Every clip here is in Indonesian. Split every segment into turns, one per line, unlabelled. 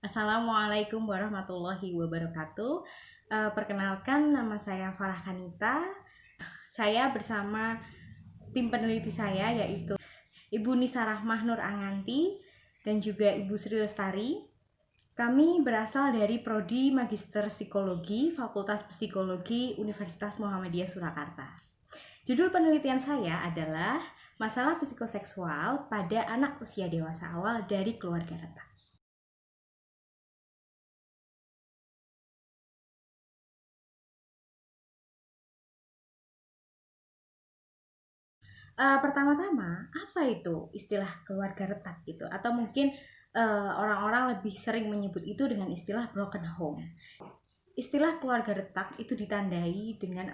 Assalamualaikum warahmatullahi wabarakatuh. Perkenalkan, nama saya Farah Kanita. Saya bersama tim peneliti saya yaitu Ibu Nisa Rahmah Nur Anganti dan juga Ibu Sri Lestari. Kami berasal dari Prodi Magister Psikologi Fakultas Psikologi Universitas Muhammadiyah Surakarta. Judul penelitian saya adalah masalah psikoseksual pada anak usia dewasa awal dari keluarga retak. Pertama-tama, apa itu istilah keluarga retak gitu? Atau mungkin orang-orang lebih sering menyebut itu dengan istilah broken home. Istilah keluarga retak itu ditandai dengan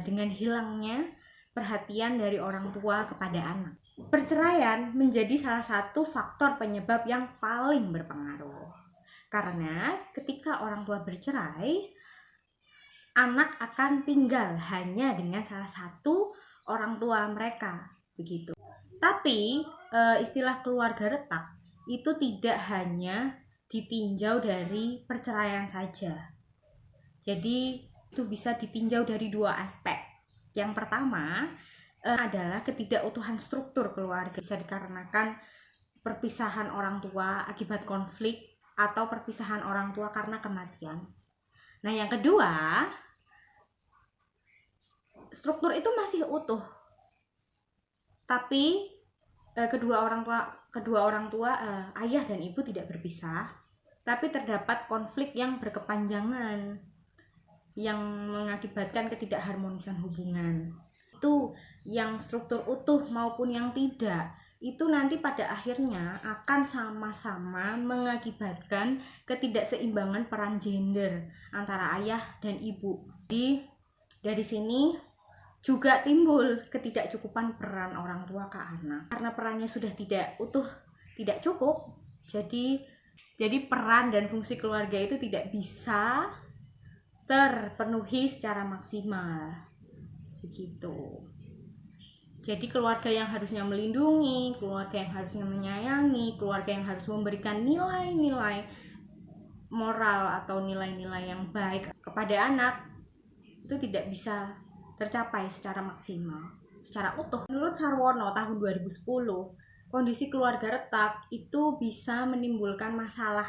dengan hilangnya perhatian dari orang tua kepada anak. Perceraian menjadi salah satu faktor penyebab yang paling berpengaruh. Karena ketika orang tua bercerai, anak akan tinggal hanya dengan salah satu orang tua mereka, begitu. Tapi istilah keluarga retak itu tidak hanya ditinjau dari perceraian saja. Jadi itu bisa ditinjau dari dua aspek. Yang pertama adalah ketidakutuhan struktur keluarga, bisa dikarenakan perpisahan orang tua akibat konflik atau perpisahan orang tua karena kematian. Nah, yang kedua, struktur itu masih utuh, tapi kedua orang tua ayah dan ibu tidak berpisah, tapi terdapat konflik yang berkepanjangan yang mengakibatkan ketidakharmonisan hubungan. Itu yang struktur utuh maupun yang tidak, itu nanti pada akhirnya akan sama-sama mengakibatkan ketidakseimbangan peran gender antara ayah dan ibu. Jadi dari sini juga timbul ketidakcukupan peran orang tua ke anak. Karena perannya sudah tidak utuh, tidak cukup, jadi peran dan fungsi keluarga itu tidak bisa terpenuhi secara maksimal. Begitu. Jadi keluarga yang harusnya melindungi, keluarga yang harusnya menyayangi, keluarga yang harus memberikan nilai-nilai moral atau nilai-nilai yang baik kepada anak, itu tidak bisa tercapai secara maksimal, secara utuh. Menurut Sarwono tahun 2010, kondisi keluarga retak itu bisa menimbulkan masalah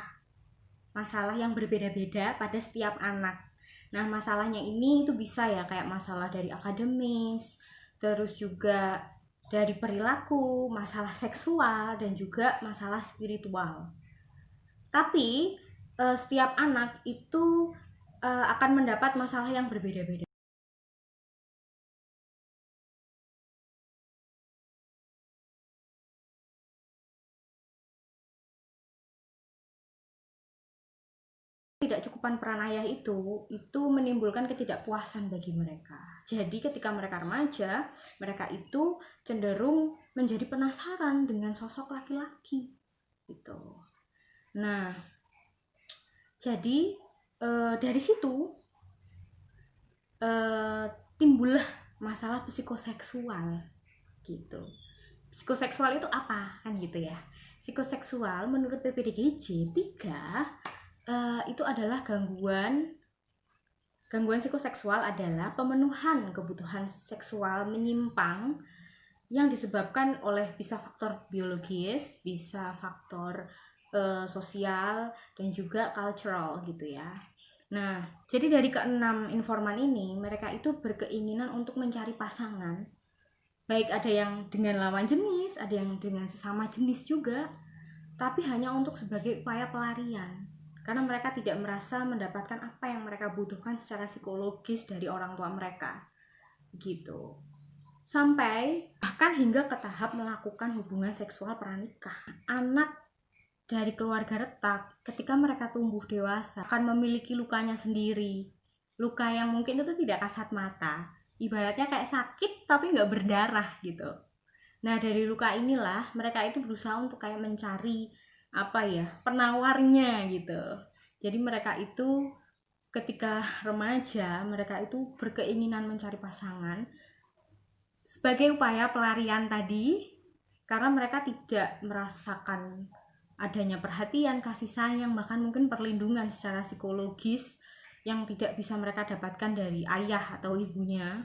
yang berbeda-beda pada setiap anak. Nah, masalahnya ini itu bisa ya kayak masalah dari akademis, terus juga dari perilaku, masalah seksual, dan juga masalah spiritual. Tapi setiap anak itu akan mendapat masalah yang berbeda-beda. Ketidakcukupan peran ayah itu menimbulkan ketidakpuasan bagi mereka. Jadi ketika mereka remaja, mereka itu cenderung menjadi penasaran dengan sosok laki-laki gitu. Nah, jadi dari situ timbullah masalah psikoseksual gitu. Psikoseksual itu apa kan gitu ya? Psikoseksual menurut PPDGJ 3 itu adalah gangguan psikoseksual adalah pemenuhan kebutuhan seksual menyimpang yang disebabkan oleh bisa faktor biologis, bisa faktor sosial, dan juga cultural gitu ya. Nah, jadi dari keenam informan ini, mereka itu berkeinginan untuk mencari pasangan. Baik ada yang dengan lawan jenis, ada yang dengan sesama jenis juga, tapi hanya untuk sebagai upaya pelarian. Karena mereka tidak merasa mendapatkan apa yang mereka butuhkan secara psikologis dari orang tua mereka. Gitu. Sampai bahkan hingga ke tahap melakukan hubungan seksual pranikah. Anak dari keluarga retak ketika mereka tumbuh dewasa akan memiliki lukanya sendiri, luka yang mungkin itu tidak kasat mata, ibaratnya kayak sakit tapi nggak berdarah gitu. Nah, dari luka inilah mereka itu berusaha untuk kayak mencari penawarnya gitu. Jadi mereka itu ketika remaja, mereka itu berkeinginan mencari pasangan sebagai upaya pelarian tadi, karena mereka tidak merasakan adanya perhatian, kasih sayang, bahkan mungkin perlindungan secara psikologis yang tidak bisa mereka dapatkan dari ayah atau ibunya.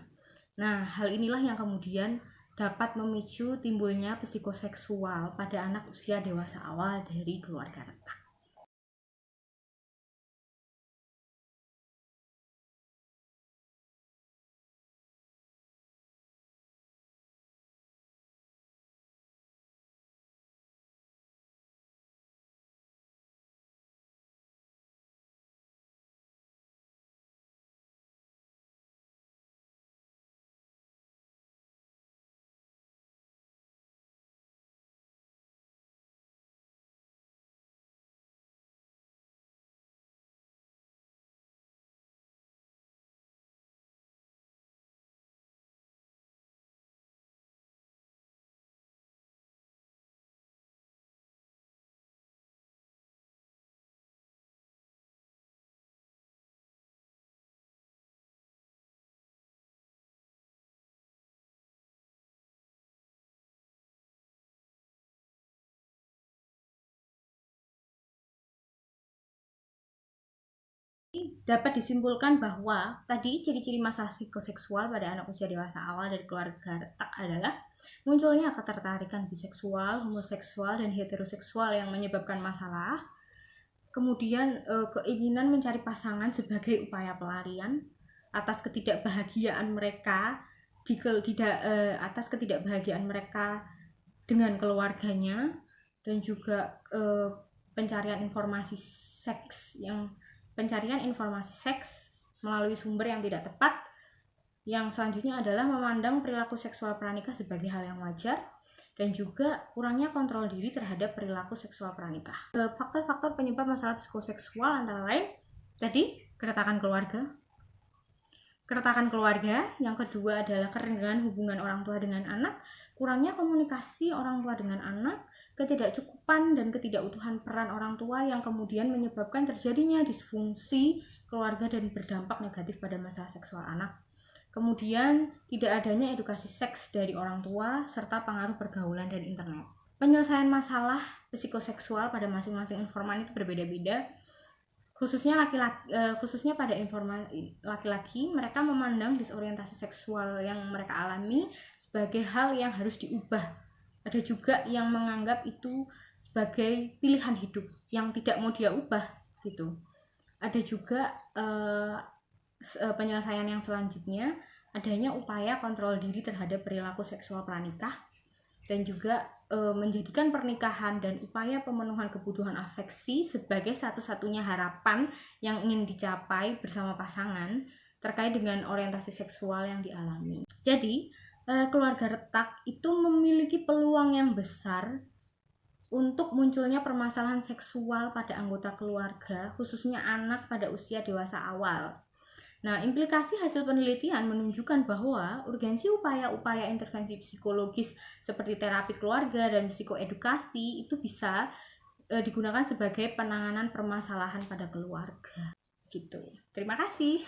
Nah, hal inilah yang kemudian dapat memicu timbulnya psikoseksual pada anak usia dewasa awal dari keluarga retak. Dapat disimpulkan bahwa tadi ciri-ciri masalah psikoseksual pada anak usia dewasa awal dari keluarga retak adalah munculnya ketertarikan biseksual, homoseksual, dan heteroseksual yang menyebabkan masalah. Kemudian keinginan mencari pasangan sebagai upaya pelarian atas ketidakbahagiaan mereka atas ketidakbahagiaan mereka dengan keluarganya, dan juga pencarian informasi seks melalui sumber yang tidak tepat. Yang selanjutnya adalah memandang perilaku seksual pranikah sebagai hal yang wajar, dan juga kurangnya kontrol diri terhadap perilaku seksual pranikah. Faktor-faktor penyebab masalah psikoseksual antara lain tadi keretakan keluarga, yang kedua adalah kerenggangan hubungan orang tua dengan anak, kurangnya komunikasi orang tua dengan anak, ketidakcukupan dan ketidakutuhan peran orang tua yang kemudian menyebabkan terjadinya disfungsi keluarga dan berdampak negatif pada masalah seksual anak. Kemudian tidak adanya edukasi seks dari orang tua serta pengaruh pergaulan dan internet. Penyelesaian masalah psikoseksual pada masing-masing informan itu berbeda-beda. Khususnya pada informan laki-laki, mereka memandang disorientasi seksual yang mereka alami sebagai hal yang harus diubah. Ada juga yang menganggap itu sebagai pilihan hidup yang tidak mau dia ubah gitu. Ada juga penyelesaian yang selanjutnya, adanya upaya kontrol diri terhadap perilaku seksual pranikah, dan juga menjadikan pernikahan dan upaya pemenuhan kebutuhan afeksi sebagai satu-satunya harapan yang ingin dicapai bersama pasangan terkait dengan orientasi seksual yang dialami. Jadi, keluarga retak itu memiliki peluang yang besar untuk munculnya permasalahan seksual pada anggota keluarga, khususnya anak pada usia dewasa awal. Nah, implikasi hasil penelitian menunjukkan bahwa urgensi upaya-upaya intervensi psikologis seperti terapi keluarga dan psikoedukasi itu bisa digunakan sebagai penanganan permasalahan pada keluarga. Gitu. Terima kasih.